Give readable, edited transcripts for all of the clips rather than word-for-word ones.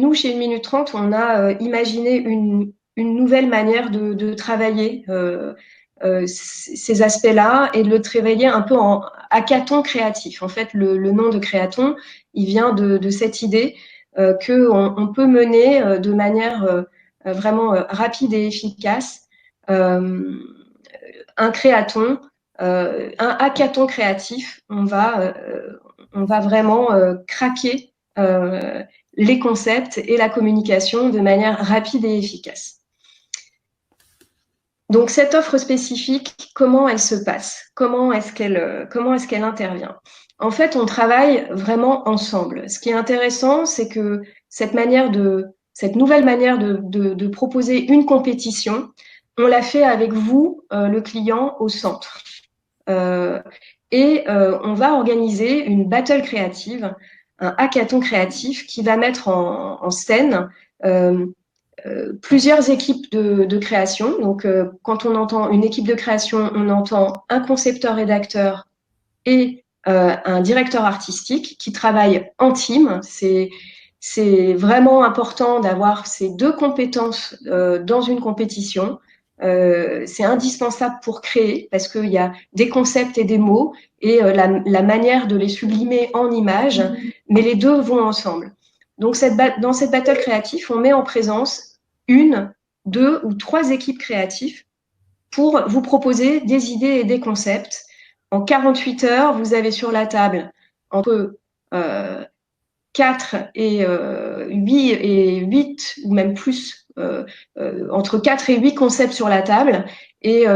nous, chez 1 minute 30, on a imaginé une nouvelle manière de travailler ces aspects-là et de le travailler un peu en hackathon créatif. En fait, le nom de créathon, il vient de cette idée qu'on peut mener de manière vraiment rapide et efficace un créathon, un hackathon créatif. On va vraiment craquer les concepts et la communication de manière rapide et efficace. Donc, cette offre spécifique, comment elle se passe? Comment est-ce qu'elle intervient? En fait, on travaille vraiment ensemble. Ce qui est intéressant, c'est que cette nouvelle manière de proposer une compétition, on l'a fait avec vous, le client, au centre. On va organiser une battle créative, un hackathon créatif qui va mettre en scène plusieurs équipes de création. Donc, quand on entend une équipe de création, on entend un concepteur-rédacteur et un directeur artistique qui travaillent en team. C'est vraiment important d'avoir ces deux compétences dans une compétition. C'est indispensable pour créer parce qu'il y a des concepts et des mots et la manière de les sublimer en images, mais les deux vont ensemble. Donc, dans cette battle créative, on met en présence 1, 2 ou 3 équipes créatives pour vous proposer des idées et des concepts. En 48 heures, vous avez sur la table entre 4 et 8 ou même plus, entre 4 et 8 concepts sur la table et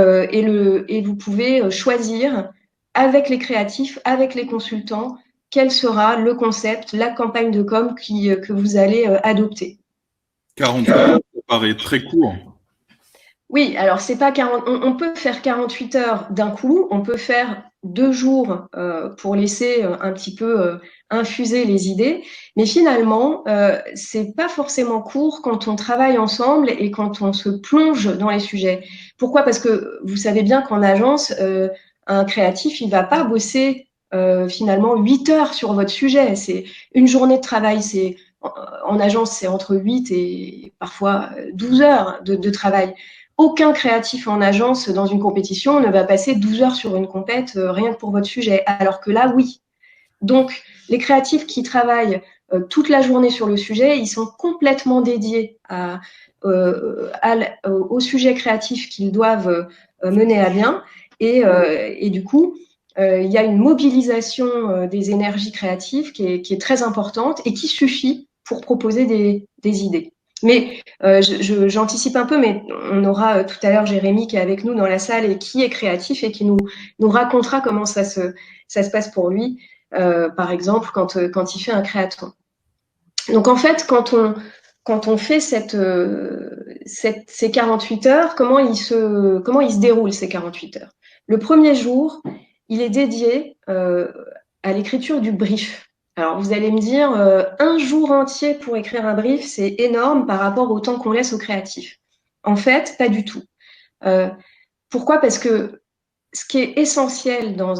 vous pouvez choisir avec les créatifs, avec les consultants, quel sera le concept, la campagne de com que vous allez adopter. 48 heures, ça paraît très court. Oui, alors c'est pas 40, on peut faire 48 heures d'un coup, on peut faire 2 jours pour laisser un petit peu infuser les idées, mais finalement, c'est pas forcément court quand on travaille ensemble et quand on se plonge dans les sujets. Pourquoi? Parce que vous savez bien qu'en agence, un créatif, il va pas bosser finalement 8 heures sur votre sujet. C'est une journée de travail, en agence, c'est entre 8 et parfois 12 heures de travail. Aucun créatif en agence dans une compétition ne va passer 12 heures sur une compète rien que pour votre sujet, alors que là, oui. Donc, les créatifs qui travaillent toute la journée sur le sujet, ils sont complètement dédiés au sujet créatif qu'ils doivent mener à bien. Et du coup, il y a une mobilisation des énergies créatives qui est très importante et qui suffit pour proposer des idées. Mais j'anticipe un peu, mais on aura tout à l'heure Jérémy qui est avec nous dans la salle et qui est créatif et qui nous racontera comment ça se passe pour lui, par exemple, quand il fait un créaton. Donc en fait, quand on fait ces 48 heures, comment il se déroule ces 48 heures? Le premier jour, il est dédié à l'écriture du brief. Alors, vous allez me dire, un jour entier pour écrire un brief, c'est énorme par rapport au temps qu'on laisse aux créatifs. En fait, pas du tout. Pourquoi? Parce que ce qui est essentiel dans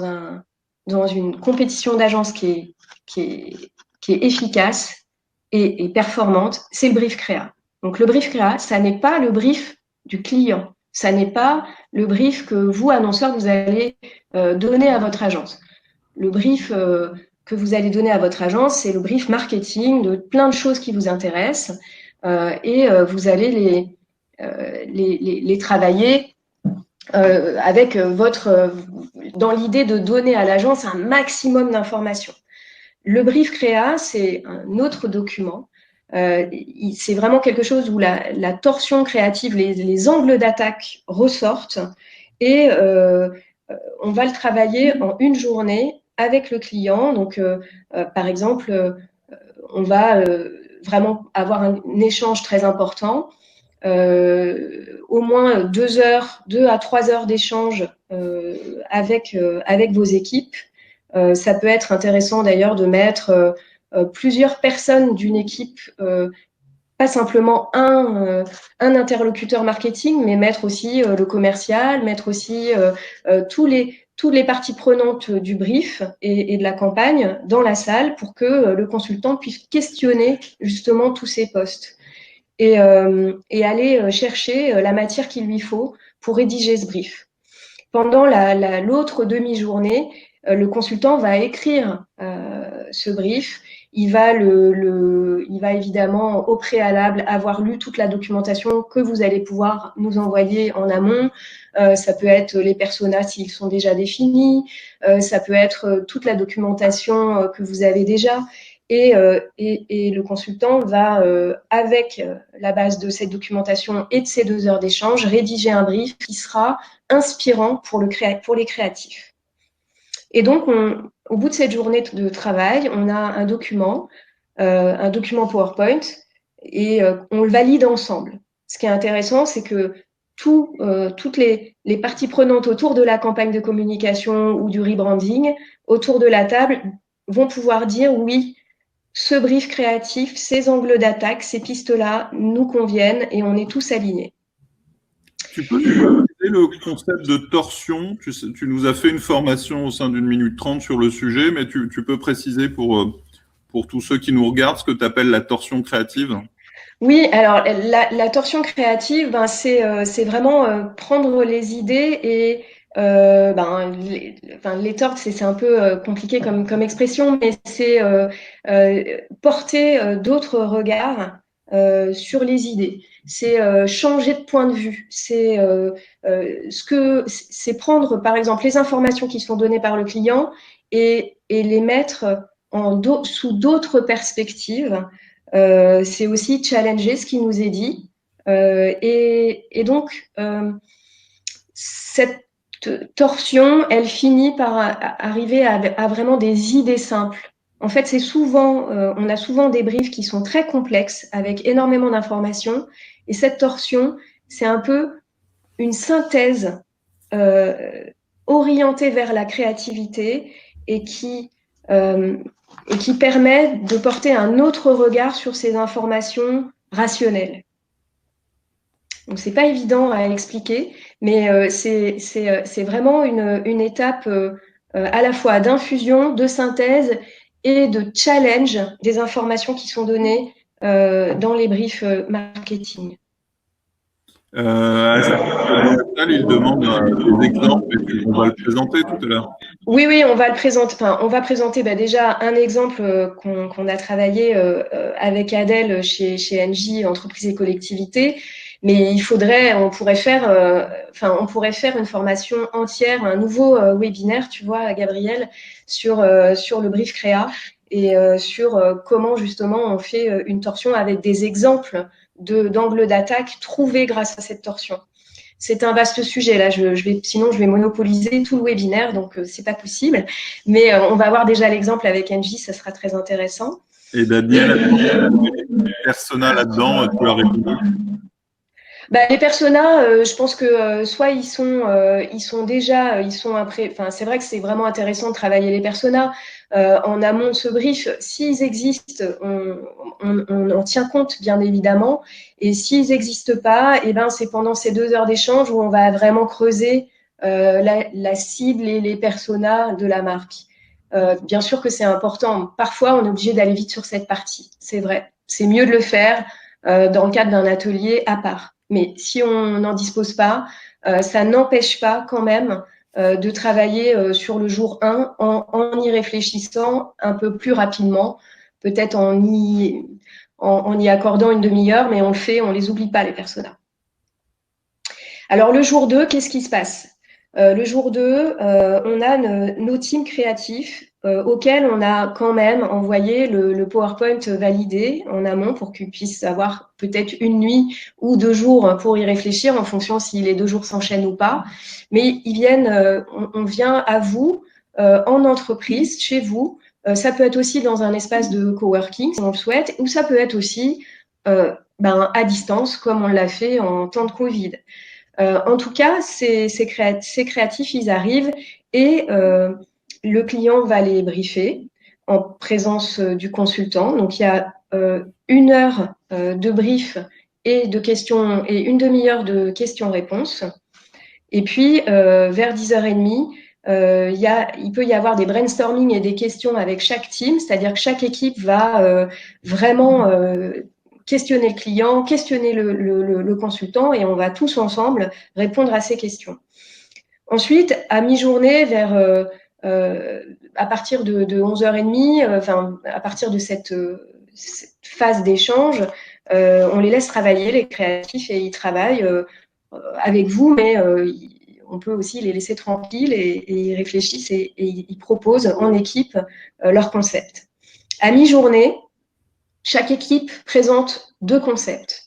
une compétition d'agence qui est efficace et performante, c'est le brief créa. Donc, le brief créa, ça n'est pas le brief du client. Ça n'est pas le brief que vous, annonceur, vous allez donner à votre agence. Le brief que vous allez donner à votre agence, c'est le brief marketing de plein de choses qui vous intéressent vous allez les travailler avec dans l'idée de donner à l'agence un maximum d'informations. Le brief créa, c'est un autre document. C'est vraiment quelque chose où la torsion créative, les angles d'attaque ressortent et on va le travailler en une journée avec le client. Donc, par exemple, on va vraiment avoir un échange très important. Au moins 2 à 3 heures d'échange avec vos équipes. Ça peut être intéressant d'ailleurs de mettre plusieurs personnes d'une équipe, pas simplement un interlocuteur marketing, mais mettre aussi le commercial, mettre aussi tous toutes les parties prenantes du brief et de la campagne dans la salle pour que le consultant puisse questionner justement tous ces postes et aller chercher la matière qu'il lui faut pour rédiger ce brief. Pendant l'autre demi-journée, le consultant va écrire ce brief. Il va évidemment au préalable avoir lu toute la documentation que vous allez pouvoir nous envoyer en amont. Ça peut être les personas s'ils sont déjà définis, ça peut être toute la documentation que vous avez déjà. Et le consultant va, avec la base de cette documentation et de ces 2 heures d'échange, rédiger un brief qui sera inspirant pour les créatifs. Et donc, au bout de cette journée de travail, on a un document PowerPoint, et on le valide ensemble. Ce qui est intéressant, c'est que toutes les parties prenantes autour de la campagne de communication ou du rebranding, autour de la table, vont pouvoir dire oui, ce brief créatif, ces angles d'attaque, ces pistes-là nous conviennent et on est tous alignés. Tu peux nous expliquer le concept de torsion? Tu nous as fait une formation au sein d'1 minute 30 sur le sujet, mais tu peux préciser pour tous ceux qui nous regardent ce que tu appelles la torsion créative? Oui, alors la torsion créative, c'est vraiment prendre les idées et les tordre, c'est un peu compliqué comme expression, mais c'est porter d'autres regards sur les idées. C'est changer de point de vue. C'est prendre, par exemple, les informations qui sont données par le client et les mettre sous d'autres perspectives. C'est aussi challenger ce qui nous est dit. Et donc, cette torsion, elle finit par arriver à vraiment des idées simples. En fait, on a souvent des briefs qui sont très complexes avec énormément d'informations. Et cette torsion, c'est un peu une synthèse orientée vers la créativité et qui permet de porter un autre regard sur ces informations rationnelles. Donc, c'est pas évident à expliquer, mais c'est vraiment une étape à la fois d'infusion, de synthèse et de challenge des informations qui sont données dans les briefs marketing. Il demande des exemples et on va le présenter tout à l'heure. Oui, on va le présenter. Enfin, on va présenter déjà un exemple qu'on a travaillé avec Adèle chez NJ, Entreprises et Collectivités. Mais on pourrait faire une formation entière, un nouveau webinaire, tu vois, Gabriel, sur le brief créa et sur comment justement on fait une torsion avec des exemples d'angles d'attaque trouvés grâce à cette torsion. C'est un vaste sujet. Là, sinon, je vais monopoliser tout le webinaire, donc c'est pas possible. Mais on va voir déjà l'exemple avec Angie, ça sera très intéressant. Et Daniel, les personas là-dedans, tu as répondu? Les personas, je pense que soit ils sont après. Enfin, c'est vrai que c'est vraiment intéressant de travailler les personas en amont de ce brief. S'ils existent, on en tient compte bien évidemment. Et s'ils n'existent pas, c'est pendant ces 2 heures d'échange où on va vraiment creuser la cible et les personas de la marque. Bien sûr que c'est important. Parfois, on est obligé d'aller vite sur cette partie. C'est vrai. C'est mieux de le faire dans le cadre d'un atelier à part. Mais si on n'en dispose pas, ça n'empêche pas quand même de travailler sur le jour 1 en y réfléchissant un peu plus rapidement, peut-être en y accordant une demi-heure, mais on le fait, on les oublie pas, les personas. Alors, le jour 2, qu'est-ce qui se passe? Le jour 2, on a nos teams créatifs auxquels on a quand même envoyé le PowerPoint validé en amont pour qu'ils puissent avoir peut-être 1 nuit ou 2 jours pour y réfléchir en fonction si les 2 jours s'enchaînent ou pas. Mais on vient à vous en entreprise, chez vous. Ça peut être aussi dans un espace de coworking, si on le souhaite, ou ça peut être aussi à distance, comme on l'a fait en temps de Covid. En tout cas, ces créatifs, ils arrivent et le client va les briefer en présence du consultant. Donc, il y a 1 heure de brief et de questions et 1 demi-heure de questions-réponses. Et puis, vers 10h30, Il peut y avoir des brainstorming et des questions avec chaque team, c'est-à-dire que chaque équipe va vraiment questionner le client, questionner le consultant, et on va tous ensemble répondre à ces questions. Ensuite, à mi-journée, à partir de 11h30, à partir de cette phase d'échange, on les laisse travailler, les créatifs, et ils travaillent avec vous, mais on peut aussi les laisser tranquilles, et ils réfléchissent, et ils proposent en équipe leur concept. À mi-journée, chaque équipe présente 2 concepts.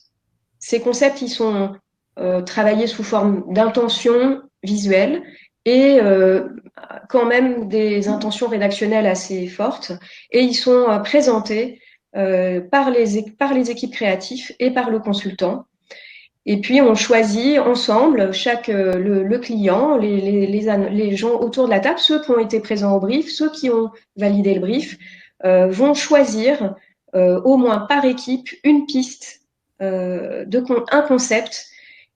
Ces concepts, ils sont travaillés sous forme d'intentions visuelles et quand même des intentions rédactionnelles assez fortes, et ils sont présentés par les équipes créatives et par le consultant. Et puis, on choisit ensemble, le client, les gens autour de la table, ceux qui ont été présents au brief, ceux qui ont validé le brief, vont choisir au moins par équipe une piste, un concept.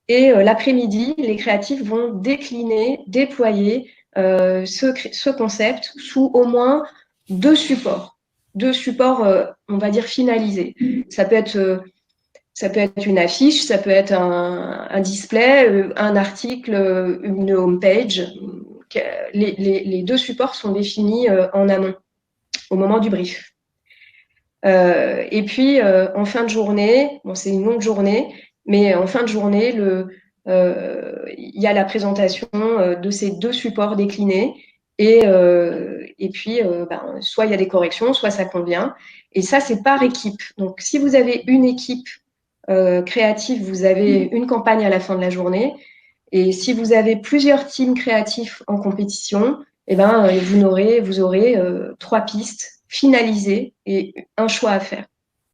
Et l'après-midi, les créatifs vont décliner, déployer ce concept sous au moins 2 supports. 2 supports, on va dire, finalisés. Ça peut être une affiche, ça peut être un display, un article, une homepage. Les 2 supports sont définis en amont, au moment du brief. Et puis, en fin de journée, bon, c'est une longue journée, mais en fin de journée, il y a la présentation de ces 2 supports déclinés. Et puis, soit il y a des corrections, soit ça convient. Et ça, c'est par équipe. Donc, si vous avez une équipe créative, vous avez une campagne à la fin de la journée. Et si vous avez plusieurs teams créatifs en compétition, vous aurez 3 pistes finalisées et un choix à faire.